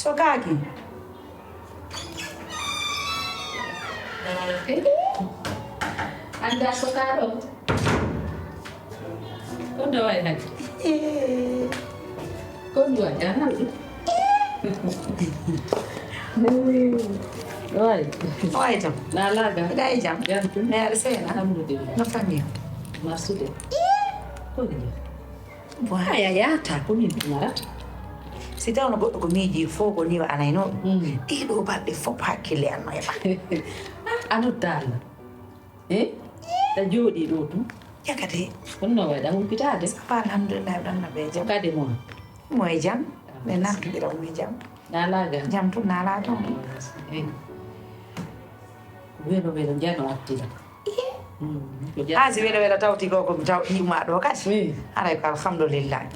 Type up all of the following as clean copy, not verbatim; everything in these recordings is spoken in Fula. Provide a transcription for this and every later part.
Sokaki. Anda sokaro. Kondo wae. Kondo aja. Oi. Oi, jam. Nalaga. Dai jam. Jam tu. Mer sena. Alhamdulillah. Na famia. Masude. Kodi. Wah. Aya yata kumi ngara. Sitaw no goddo ko miji fo ko ni wa anayno. Ido balde fop hakkile an no yaba. Anu dala. Da jodi do tu. Yakati. Konno wae da humpitade. Alhamdulillah dan na be jam. Kade mo. Moy jam. Ne nak dira mo jam. Nalaga. Jam tu nala to. Vero njano attila. Azi wela tawti ko ko taw yuma do kati. Aray ko alhamdulillah.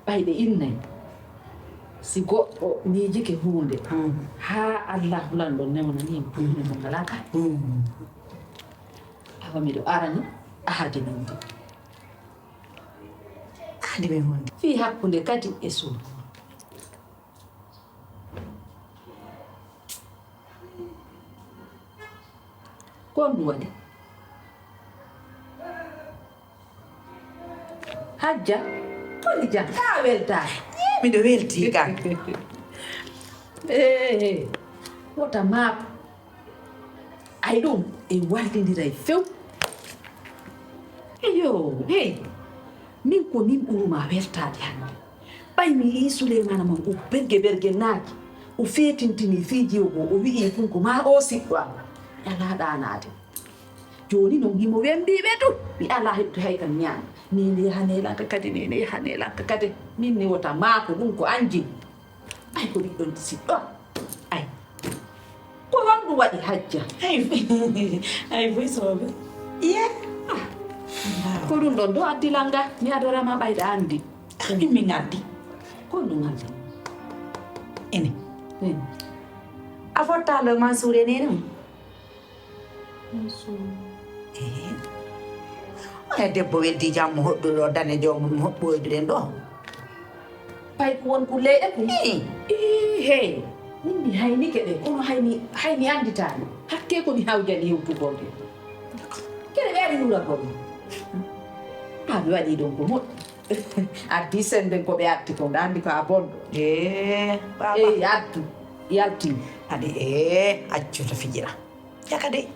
Bayde inne si goɗɗo miijike hunde ha Allah hulando newna ni puune mo ngala ka awa miɗo arani ahade nande adi be hunde fi hakkunde kadi e suudu ko ndu waɗi hajja koni jam ka weltare miɗo welti kan wota maako ay ɗum e wallidira e few eyo hey min ko min ɓuruma weltade hande ɓay mi yi souleymana mam o berge naaki o fetintini fiijiyo go o wi'i funko ma o siɗɗo am ala ɗanade joni noon himo wembiɓe du mi ala heɓto hay kam ñaama nene yahanelanka kadi nene yahanelanka kadi min ni wota maako ɗum ko anjini ay ko ɗiɗɗon siɗɗo ay ko honɗum waɗi hajja ay foy soɓe iye ko ɗum ɗon do addilanga mi adorama ɓayɗa andi min addi ko ɗum addi ene a fottalo mansoure nene ay debbo weddi jam mo hoɗɗo ɗo dane jomum hoɓɓoyduɗen ɗo pay ko won ko leyɗe ko hey min mi haynike ɗe kono haymi anditani hakke komi hawjani hewtugode kene ɓeeri nuragomi ha mi waɗi ɗon ko moƴƴi addi senden ko ɓe atti ko andi ko a bonɗo addu yalti adi accuta fijira jaka de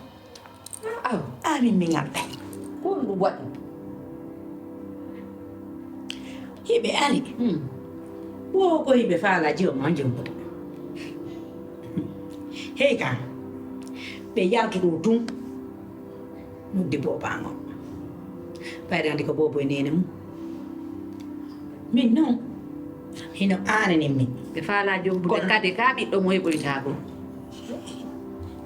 aw amin min anda ko ɗum waɗi hiɓe ani wo ko hiɓe faalaji o ma jombude hey kan ɓe yaltu ɗo tun noddi bobango ɓayde andi ko bobo e nene mum min noon hino ananin min ɓe faala jombude kadi ka ɓiɗɗo mo heɓoytago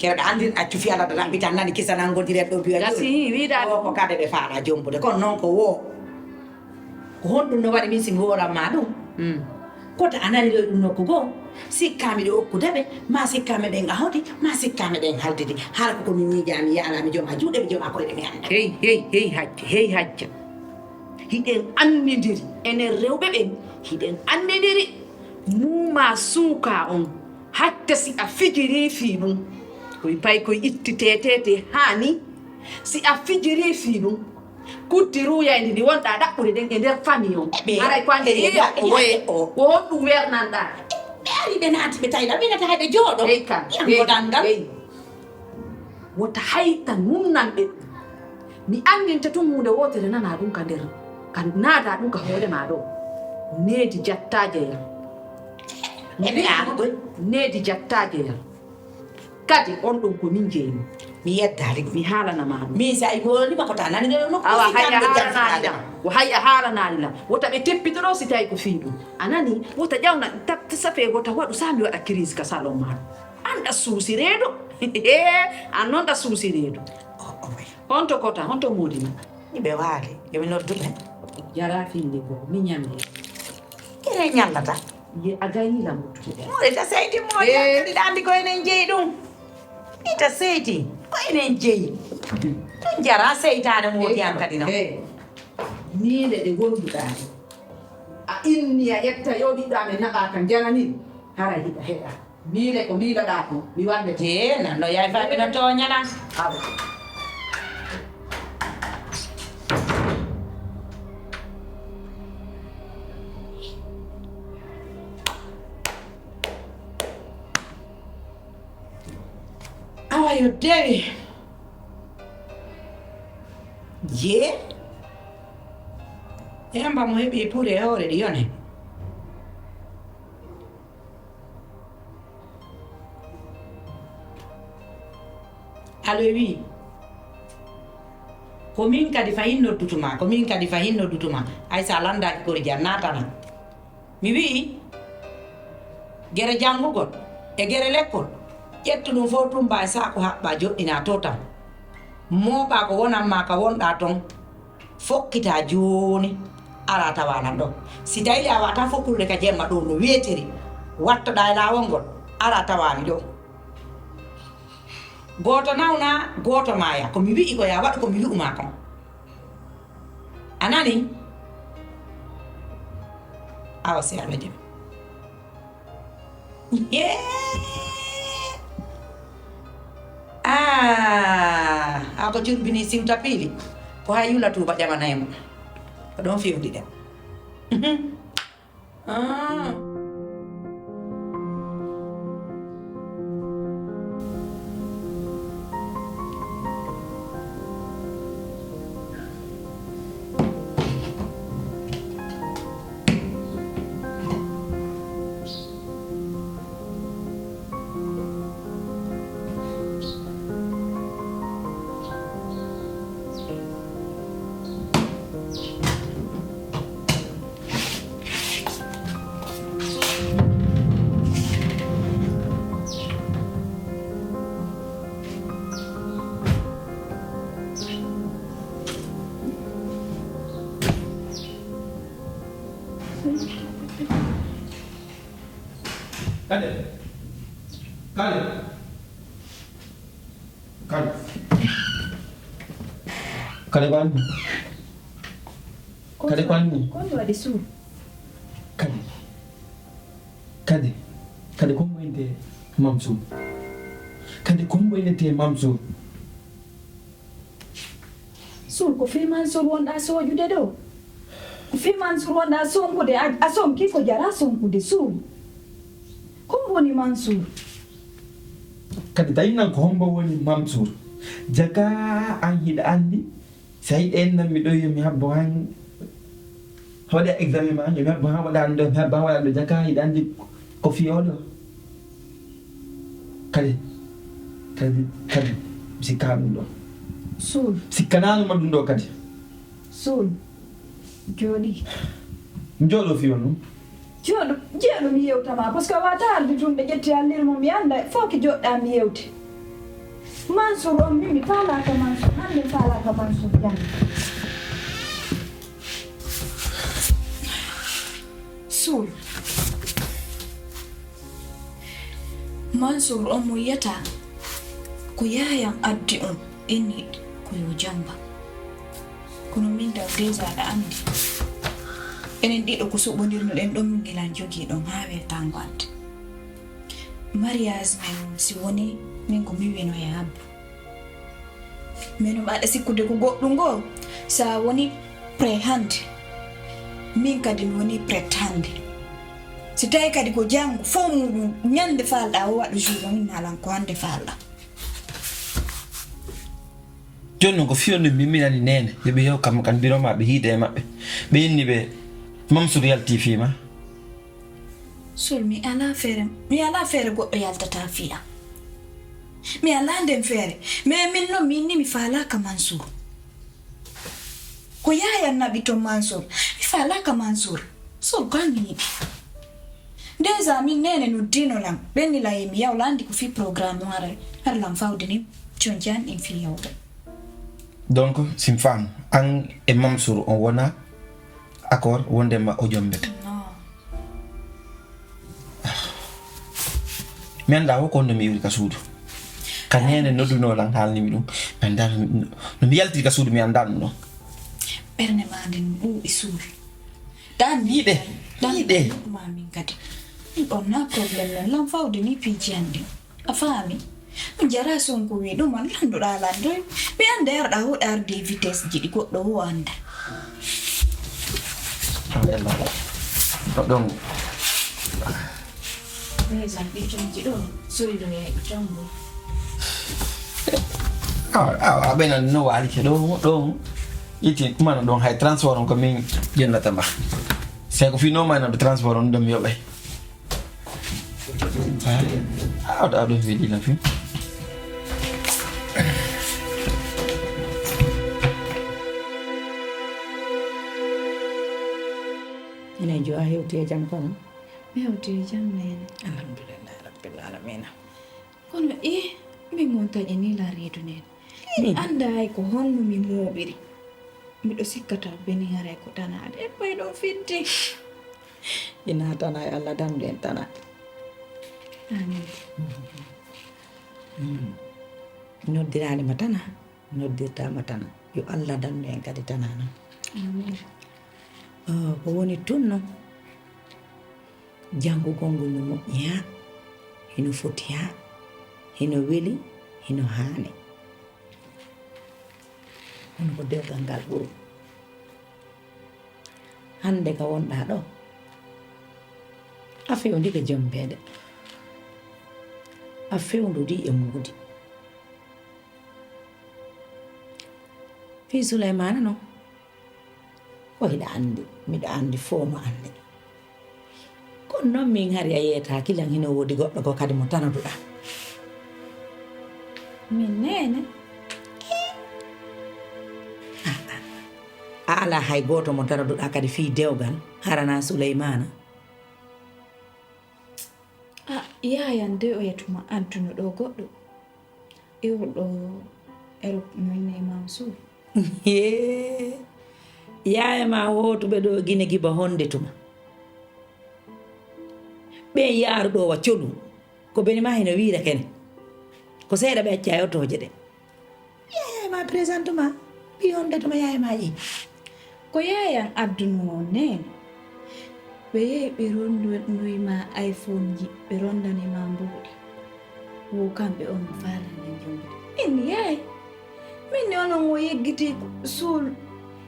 keɗa andi accu fi ala dana bitan nani kisanan gondire ɗo biwa gasi wiɗa ko kade ɓe faala jombude kono noon ko wo ko honɗum no waɗi min simi woranma ɗum koto anani ɗo ɗum nokku goo sikkami ɗo okkudeɓe ma sikkami ɗen ahodi ma sikkami ɗen haldidi hala koko min miijami yaalami jooma juuɗe ɓe jooma koyɗe mi anda hey hajja hiɗen annidiri enen rewɓe ɓen hiɗen annidiri muma suuka on hatta si a fijiri fi ɗum koye pay koye ittitete hani si a fijiri fi ɗum kuddi ruyayndi ndi wonɗa ɗaɓɓude ɗen e nder famille on aray ko ande ko honɗum wernanɗa ɓe ari ɓe naati ɓe tawida winata hayɓe jooɗo hey kan godal ngal wota hayta nunnanɓe mi andinta tun hunde wotere nana ɗum ka nder ka naada ɗum ka hoore ma ɗo needi jattaje yam needi jattaje yam kadi on ɗum ko min jeeymi mi yeddari mi haalanama min sa i wolima ko ta nani ɗo nokku awa hay a haalanani lam wota ɓe teppitoro si tawi ko fiiɗum a nani wota ƴawna safe wota waɗu sa mi waɗa crise ka salon maɗo anɗa suusi reedo an noon ɗa suusi reedo honto kota honto moodima ɓe waali yomi nodduɓe jara finde ko mi ñamde ene ñallata a gayila muttude moɗeta seyti moƴa ɗiɗa andi ko enen jeeyi ɗum ita seyti ko enen jeeyi ɗum jara seytade moodi am kadi no miile ɗe gonduɗa a inni a ƴetta yoɗiɗa men naɓa kan janani hara hiɗa heɗa mile ko milaɗa ko mi wande te nanno yaay Fatina toñana awa awa yo dewi je yamba mo heɓi puure hoore ɗi yone alo wi komin kadi fayin noddutuma komin kadi fayin noddutuma ay sa landaki kori jan natana mi wi gere janngugol e gere lekkol ƴettu ɗum fof tumba e saako haɓɓa joɗɗina to tan mooɓa ko wonanma ka wonɗa ton fokkita jooni ala tawanan ɗon si tawi a wata fokkude ka jemma ɗo no weetiri wattoɗa e laawol ngol ala tawani ɗo goto nawna goto maya komi wi'i ko ya waɗu komi wi'uma kon a nani awa si Allah jaɓi ako curbini siwta piili ko hay yula tuuba ƴamanaymo ko ɗon fewndi ɗen Kade. Kade bani. Kade bani. kono waɗi suu Kade kombo inte mamsu. Kade kombo inte mamsu. suul ko fi Mansour wonɗa sojude ɗo ko fi Mansour wonɗa sonkude a sonki ko jara sonkude suul kom woni Mansour Kade tawi nan ko hombo woni mamsu. Jaga an hiɗa andi. So yiɗi en nan mi ɗo yomi habbo han waɗa examen ma yomi habbo han waɗa ɗo mi habbo han waɗa ɗo jaga hiɗa andi ko fiyoɗo. Kade mi sikka ɗum ɗo. suul Sikkananoma ɗum ɗo kadi. suul jooɗi Mi jooɗo fiyon ɗum. jooɗo jeeɗo mi yewtama par ce que a wata arde tumɓe ƴetti allirmo mi anda fof ko joɗɗa mi yewte Mansour on min mi falaka Mansour hande mi falaka Mansour jande suul Mansour on mo yiyata ko yayam addi on inni ko yo jamba kono min taw déjà aɗa andi enen ɗiɗo ko suɓodirnoɗen ɗon min gilan jogii ɗon haa wetango ande mariage men si woni min ko mi wino e abbo min mbaɗa sikkude ko goɗɗum ngoo sa woni pré hande min kadi mi woni prét hande si tawi kadi ko janngo fof muɗum ñande falɗa o waɗa jour min halan ko hande falɗa Joni noon ko fiyonde mimminani nene yoɓe yew kam kan mbiroma ɓe hiide e maɓɓe ɓe inni ɓe Mamsour yalti fiima. Sul mi ala feere goɗɗo yaltata fiya mi ala nden feere mais min noon mi inni mi falaka Mansour ko yayan naɓi ton Mansour mi falaka Mansour Sul ko mi yiɗi déjà min nene noddinolam ɓennila e mi yawla andi ko fi programme har lam fawde ni jon en fi yawde Donc sim fam an e Mamsour on wona accord wondema o jombete non mi anda hoko nde mi iwri ka suudu ka nene noddunolan haalnimi ɗum mi anda no mi yaltiri ka suudu mi anda ɗum ɗon ɓernde ma nden ɓuuɓi Suul dan yiiɗe Ide. Mami kati. Onna problem lan fawde ni pijande. Afami. Jara son ko wi do man lando lando. Be ande arda ho arde vitesse jidi goddo ho anda. Donc Ne zambi jonji do. Sori do ya jambo. bena no wali ke do iti mana don hay transport on ko min jenna tamba se ko fino mana do transport on dum yobe ada vidi la fi Ina jo ayo te jam ko no. Me hote jam ne. Alhamdulillah rabbil alamin. Kono mi monta ni la redu ne. Mi anda ay ko honno mi mobiri. Mi do sikkata beni hare ko tanade e pay do fitti. Ina tana Allah dam den tana. Amin. Noddirani matana. Noddirta matana. Yo Allah dam den kadi tanana. Amin. Ko woni tunno. Jangu gongol no moƴƴiya. Hino fotiya. Hino weli. Hino haane. Hono ko dewgal ngal ɓuri. Hande ka wonɗa ɗo. A fewndi ko jombede. A fewndudi e muudi. Fi Souleymana no. Ko hiɗa andi. Miɗa andi fo no andi. Kono noon min hari a yeyata kilan hino wodi goɗɗo ko kadi mo tanoduɗa. Min nene. A ala hay goto mo tanoduɗa kadi fi dewgal harana Souleymana. Yayan de o yetuma antuno ɗo goɗɗo. Iwɗo ero moyne Imam Sow. Yaya ma wotuɓe ɗo Guinée giba honde tuma. Ɓen yaaruɗo wa colu ko beni ma hino wiira kene. Ko seeɗa ɓe acca yotoje ɗe. Yaya ma présente ma ɓi honde tuma yaya ma yi. Ko yayan adduno nene. Ɓe yehi ɓe rondoyma iPhone ji ɓe rondanima mbuɗi. Wo kamɓe on falana jombi. Min yayi. Min onon o yeggiti suul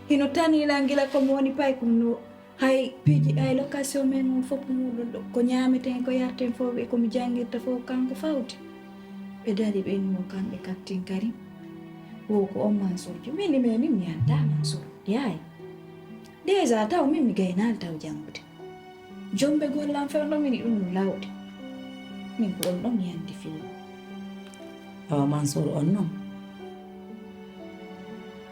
hino tanila ngila komo woni pay kum no hay piji ay location men mon fof muɗum ɗo ko ñameten ko yarten fof ɓe komi jangirta fof kanko fawti. Ɓe dari ɓe no kamɓe Captain Karim. Wo ko on Mansourjo. Min mi anda Mansour. Yayi. Déjà taw min mi gaynal taw jangude. Jombe gollam fewno min ɗum no lawde. Min ko on ɗon mi andi fiyo. Mansour on noon.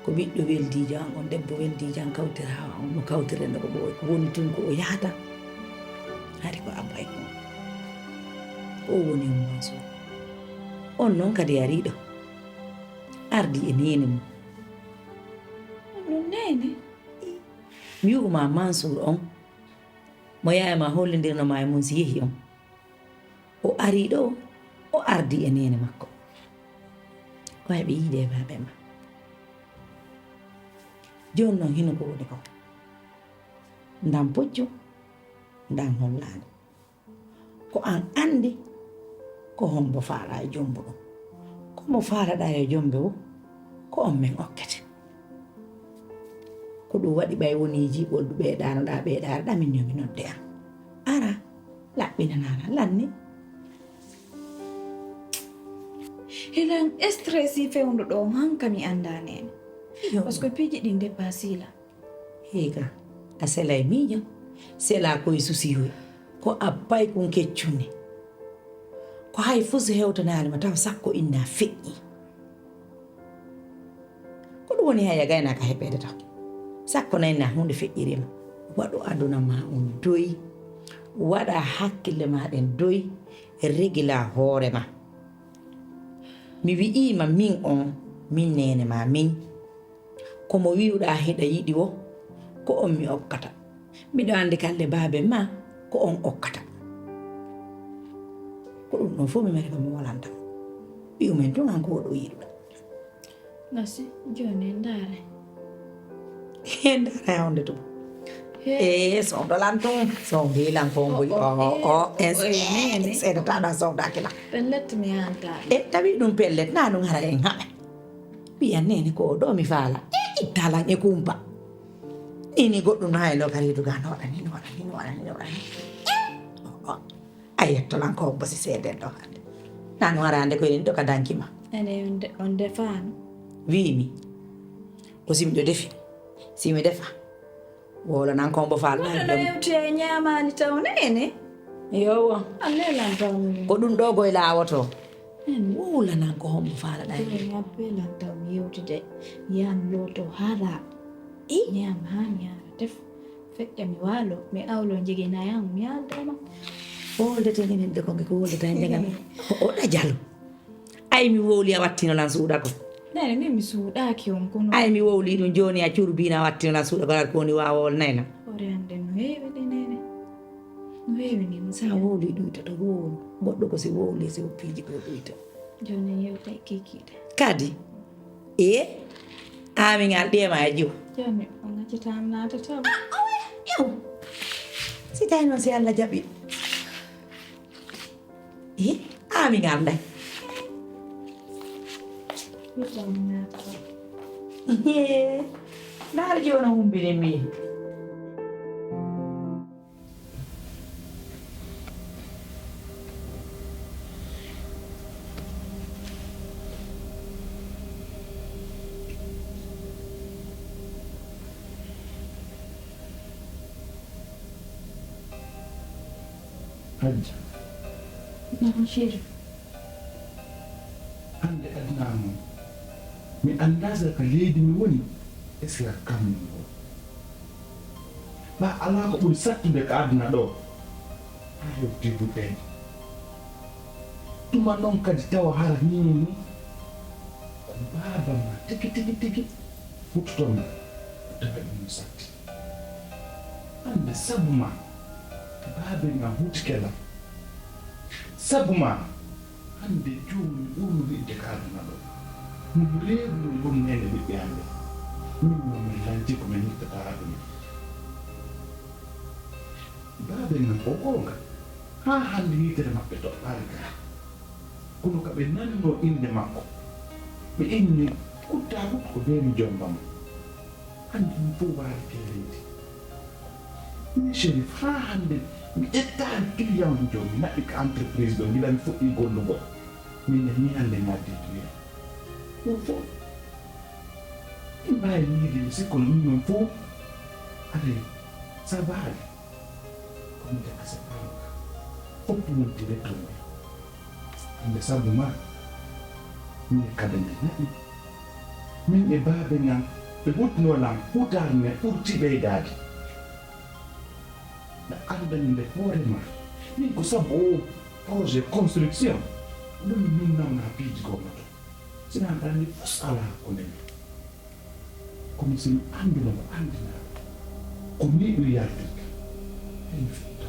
Ko ɓiɗɗo weldijo an on debbo weldijo an kawtira on no kawtirende ko ɓooy ko woni tun ko o yahata hari ko abbay ko o woni on Mansour on noon kadi yariɗo ardi e nene mum ɗum nene mi wi'uma Mansour on mo yayama hollidirnoma e mum si yehi on o ari ɗo o ardi e nene makko ko heɓe yiide e baɓe ma joni noon hino ko woni ko ndan poccu ndan hollade ko an andi ko hombo faala e jombo ɗum komo faalaɗa e jombe o ko on min okkete ko ɗum waɗi ɓay woni jiɓol ɗu ɓeeɗanoɗa ɓeeɗareɗa min yomi nodde an ara laɓɓinanana lanni hilan stressi fewndo ɗo hanka mi anda nene parce que piji ɗin dépassila hega a selay miijo sela koye susiyoy ko abbay kon keccunne ko hay fuu so hewtanarima taw sakko inna feƴƴi ko ɗum woni hay a gaynaka heɓede taw sakko nayna hunde feƴƴirima waɗu aduna ma on doyi waɗa hakkille maɗen doyi régila hoorema mi wi'ima min on min nene ma min komo wiwɗa heɗa yiɗi o ko on mi okkata miɗo andi kalle baabe ma ko on okkata ko ɗum ɗon fof mi mari komi walantama ɓiyumen tun han ko woɗo yiɗuɗa gasi joni ndare ndara hunde tuma Song đó lan tung song đi làm phong bụi sẽ được tạo ra song đã cái nào Pellet mi anta. tapi nung pellet na nung hara yang hame biar nene ko do mi fala itala nye kumpa ini go dun hai lo kali du gan ora ni ay to lan ko basi se den do hande na nung hara ande ko ni do ka danki ma Ene on the fan. vimi o sim do defi si mi defa wala nan ko bo fala Ano yung tiya nyama ni taon ene? yo Ano lang taon? ko dun do goy la woto wala nan ko hombo fala dai Nga pela taon yung tide. Yan loto hara. Nyam hanya. Def. Fek ya miwalo. Me aulo njige na yang miyal dama. wolde te ngene de ko ngi ko wolde tan jangal o da jallo ay mi wowli a wattino lan suuda ko Nene mimi suuda ki on kono. ay mi wowli dum joni a curbina wattino lan suuda ko ni wawol nayna Ore ande no heewi de nene. No heewi ni sa musa. wowli ɗuyta to gowo goɗɗo ko si wowli si piiji ko ɗuyta Joni yewta kikide. kadi amingal ɗema e jiw Joni on ngaccitam naata taw. ew si tawi noon si allah jaɓi amingal nday Witam naata. ndaara joni o humbine min hajja Nako shiri. hande adnamo mi andaza ka leydi mi woni est ce que a kammi o ɓa ala ko ɓuri sattude ko aduna ɗo ha hewti duɓɓede tuma noon kadi tawa hara nini ni ko baba ma tigi futtotonma daga ɗum satti hande sabu ma baabe ma hutikela sabu ma hande jomum ɓurno wiɗde ko aduna ɗo min reedu gonni ene ɓiɓɓe hande min momin lanti ko min yittata aduna baabe men ko gonga ha hande yitere maɓɓe toɓɓare ga kono kaɓe nanno inde makko ɓe inni kutta hut ko beemi jombama hande min fof waari keleydi min Chérif ha hande mi ƴettani client mo jom mi naɓɓi ko entreprise ɗo gila mi fuɗɗi gollugo min ne ni hande ngaddi client ɗum fof ɗi mbawi miide mi sikko no ɗum ɗon fof ade sabaali komi jaka sabaaka foppu wonti rettonde hande sabu ma min e kada nde naɓi min e baabe ngan ɓe hutnolam hutare men ɓurti ɓeydade nde andani nde hoorema min ko sabu o projet construction ɗum min namna piiji gomnato sina ɗanni fos ala hakkunde men kono somi anduno ko andina ko ni ɗum yaltirta hen fitta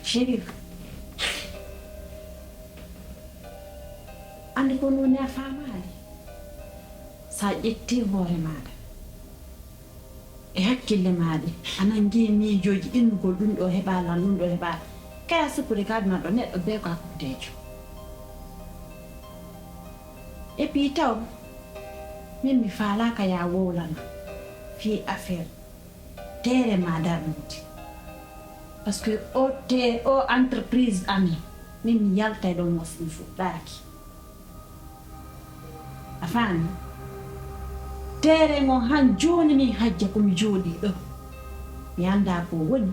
Chérif. Andi ko woni a faamaali sa ƴetti hoore maaɗa e hakkille maaɗa anan ngiyi miijoji innugol ɗum ɗo heɓala ɗum ɗo heɓala kaya sippude ka aduna ɗo neɗɗo be ko hakkudejo e puis taw min mi faalaka ya wowlana fi affaire tere ma darnude par ce que o entreprise ami min mi yaltay ɗo mos mi fuɗɗaki a faami tere ngo han joni min hajja komi jooɗi ɗo mi anda ko woni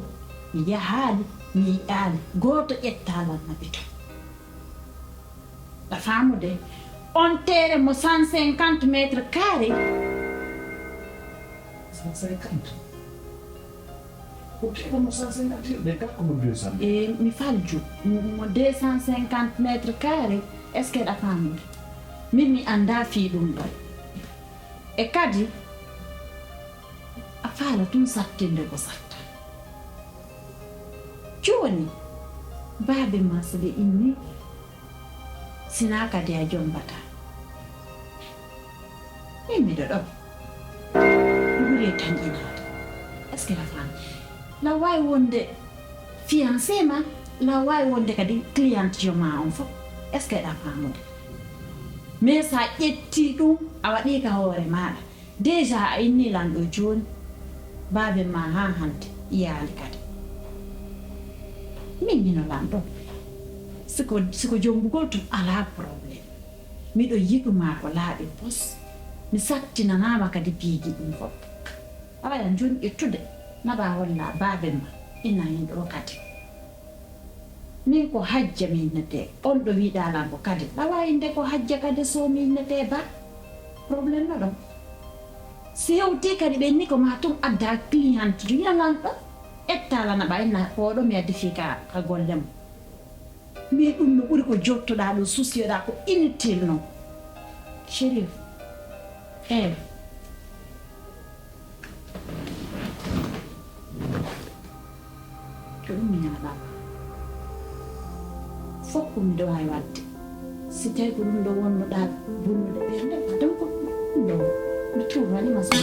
mi yahaali mi yiɗaali goto ƴettalan naɓe to a faamude on tere mo 150 métres carré 150 ko mo 150 ɗe kakko mo 200 e mi falju mo 250 métres carré est ce que ɗa faamude min mi anda fii ɗum ɗo e kadi a faala tun sattinde ko satta joni baabe ma so ɓe inni sina kadi a jombata mi do do dugure tan ina est-ce que la femme la way wonde fiancé ma la way wonde kadi client yo ma on fo est-ce que la femme mais sa ƴetti ɗum a waɗi ka hoore maɗa déjà a inni lanɗo joni baabe ma ha hande iyali kadi min mino lanɗo siko jombugol tum ala probléme miɗo yiɗuma ko laaɓi pos mi sattinanama kadi piiji ɗum fof awaɗan joni ƴettude naɓa holla baabe ma ina hen ɗo kadi min ko hajja mi innete on ɗo wiɗalan ko kadi awa inde ko hajja kadi so mi innete ba probléme ɗo ɗon si hewti kadi ɓe ni ko ma tum adda client yiɗalan ɗo ettalana ɓa inna oɗo mi addi fi ka golle mo mi ɗum no ɓuri ko jottoɗa ɗo susiyoɗa ko inutile noon chérif to ɗum mi ñaɗama fof ko miɗo wawi wadde si tawi ko ɗum ɗo wonnoɗa bonnude ɓernde donc ɗum ɗo mi turanima so